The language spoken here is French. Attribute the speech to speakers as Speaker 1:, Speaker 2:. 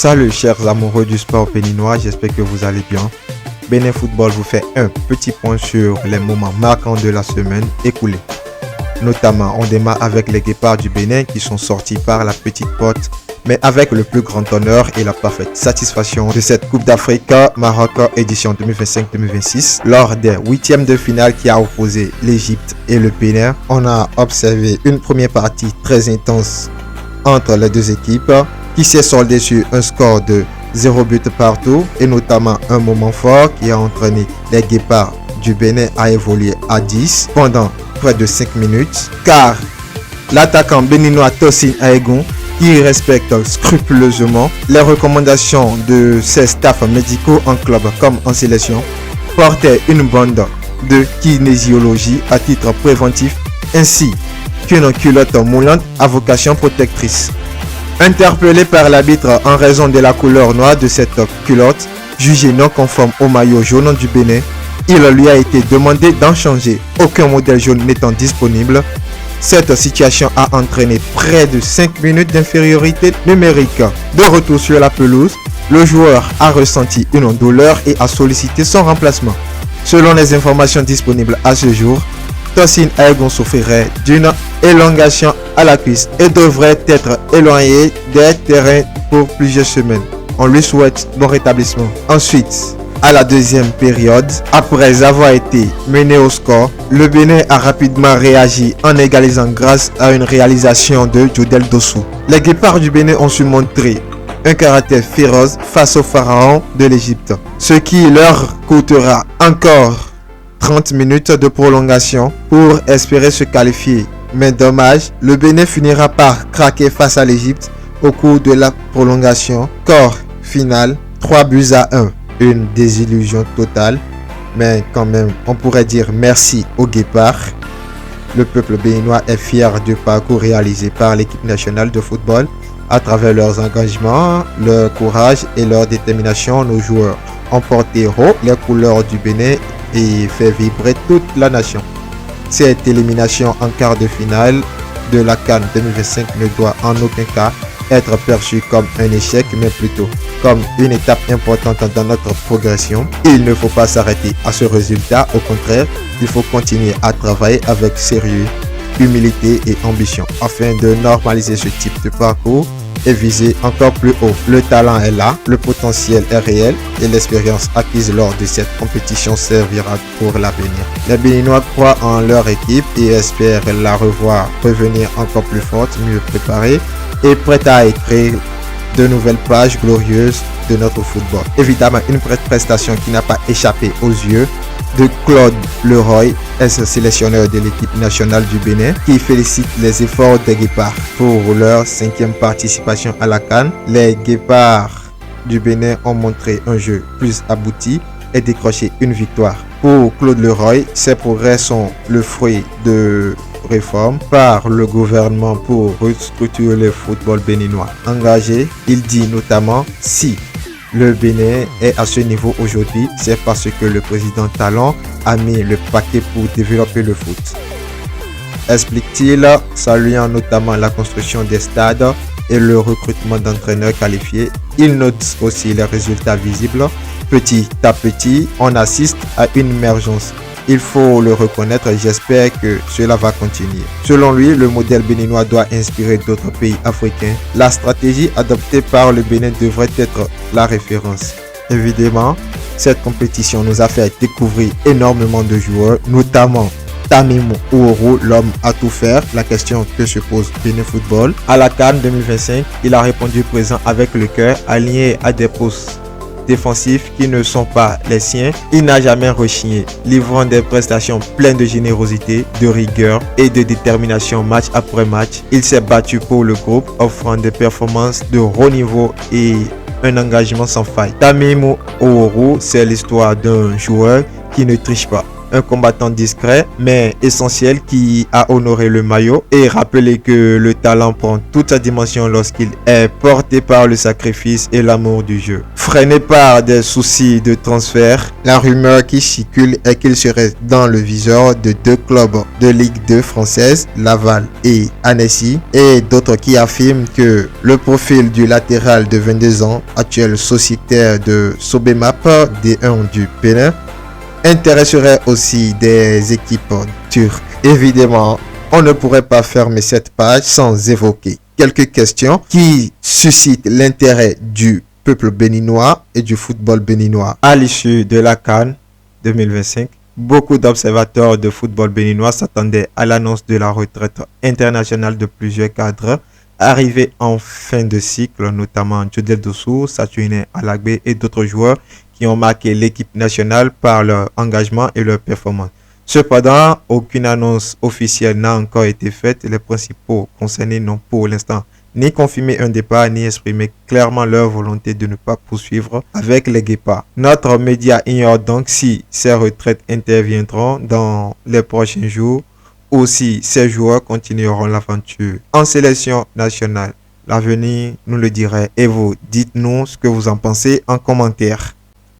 Speaker 1: Salut chers amoureux du sport béninois, j'espère que vous allez bien. Bénin Football vous fait un petit point sur les moments marquants de la semaine écoulée. Notamment, on démarre avec les Guépards du Bénin qui sont sortis par la petite porte, mais avec le plus grand honneur et la parfaite satisfaction de cette Coupe d'Afrique Maroc édition 2025-2026. Lors des huitièmes de finale qui a opposé l'Égypte et le Bénin, on a observé une première partie très intense entre les deux équipes qui s'est soldée sur un score de 0 but partout et notamment un moment fort qui a entraîné les Guépards du Bénin à évoluer à 10 pendant près de 5 minutes car l'attaquant béninois Tosin Aegon, qui respecte scrupuleusement les recommandations de ses staffs médicaux en club comme en sélection, portait une bande de kinésiologie à titre préventif ainsi qu'une culotte moulante à vocation protectrice. Interpellé par l'arbitre en raison de la couleur noire de cette culotte, jugée non conforme au maillot jaune du Bénin, il lui a été demandé d'en changer, aucun modèle jaune n'étant disponible. Cette situation a entraîné près de 5 minutes d'infériorité numérique. De retour sur la pelouse, le joueur a ressenti une douleur et a sollicité son remplacement. Selon les informations disponibles à ce jour, Tosin Aegon souffrirait d'une élongation à la cuisse et devrait être éloigné des terrains pour plusieurs semaines. On lui souhaite bon rétablissement. Ensuite, à la deuxième période, après avoir été mené au score, le Bénin a rapidement réagi en égalisant grâce à une réalisation de Jodel Dossou. Les Guépards du Bénin ont su montrer un caractère féroce face au pharaon de l'Égypte, ce qui leur coûtera encore 30 minutes de prolongation pour espérer se qualifier. Mais dommage, le Bénin finira par craquer face à l'Égypte au cours de la prolongation. Score final 3 buts à 1. Une désillusion totale, mais quand même, on pourrait dire merci aux Guépards. Le peuple béninois est fier du parcours réalisé par l'équipe nationale de football. À travers leurs engagements, leur courage et leur détermination, nos joueurs ont porté haut les couleurs du Bénin et fait vibrer toute la nation. Cette élimination en quart de finale de la CAN 2025 ne doit en aucun cas être perçue comme un échec, mais plutôt comme une étape importante dans notre progression. Il ne faut pas s'arrêter à ce résultat, au contraire, il faut continuer à travailler avec sérieux, humilité et ambition afin de normaliser ce type de parcours et viser encore plus haut. Le talent est là, le potentiel est réel et l'expérience acquise lors de cette compétition servira pour l'avenir. Les Béninois croient en leur équipe et espèrent la revoir revenir encore plus forte, mieux préparée et prête à écrire de nouvelles pages glorieuses de notre football. Évidemment, une prestation qui n'a pas échappé aux yeux de Claude Leroy, ex-sélectionneur de l'équipe nationale du Bénin, qui félicite les efforts des Guépards pour leur 5e participation à la CAN. Les Guépards du Bénin ont montré un jeu plus abouti et décroché une victoire. Pour Claude Leroy, ces progrès sont le fruit de réformes par le gouvernement pour restructurer le football béninois. Engagé, il dit notamment si le Bénin est à ce niveau aujourd'hui, c'est parce que le président Talon a mis le paquet pour développer le foot. Explique-t-il, saluant notamment la construction des stades et le recrutement d'entraîneurs qualifiés. Il note aussi les résultats visibles. Petit à petit, on assiste à une émergence. Il faut le reconnaître et j'espère que cela va continuer. Selon lui, le modèle béninois doit inspirer d'autres pays africains. La stratégie adoptée par le Bénin devrait être la référence. Évidemment, cette compétition nous a fait découvrir énormément de joueurs, notamment Tamimou Ouourou, l'homme à tout faire. La question que se pose Bénin Football. À la CAN 2025, il a répondu présent avec le cœur, aligné à des postes défensifs qui ne sont pas les siens. Il n'a jamais rechigné, livrant des prestations pleines de générosité, de rigueur et de détermination match après match. Il s'est battu pour le groupe, offrant des performances de haut niveau et un engagement sans faille. Tamimou Ouourou, c'est l'histoire d'un joueur qui ne triche pas. un combattant discret mais essentiel qui a honoré le maillot et rappelé que le talent prend toute sa dimension lorsqu'il est porté par le sacrifice et l'amour du jeu. Freiné par des soucis de transfert, la rumeur qui circule est qu'il serait dans le viseur de deux clubs de Ligue 2 française, Laval et Annecy, et d'autres qui affirment que le profil du latéral de 22 ans, actuel sociétaire de Sobemap D1 du Bénin, intéresserait aussi des équipes turques. Évidemment, on ne pourrait pas fermer cette page sans évoquer quelques questions qui suscitent l'intérêt du peuple béninois et du football béninois. À l'issue de la CAN 2025, beaucoup d'observateurs de football béninois s'attendaient à l'annonce de la retraite internationale de plusieurs cadres arrivés en fin de cycle, notamment Jodel Dossou, Saturnin Alagbe et d'autres joueurs qui ont marqué l'équipe nationale par leur engagement et leur performance. Cependant, aucune annonce officielle n'a encore été faite. Les principaux concernés n'ont pour l'instant ni confirmé un départ, ni exprimé clairement leur volonté de ne pas poursuivre avec les Guépards. Notre média ignore donc si ces retraites interviendront dans les prochains jours ou si ces joueurs continueront l'aventure en sélection nationale. L'avenir nous le dirait et vous, dites-nous ce que vous en pensez en commentaire.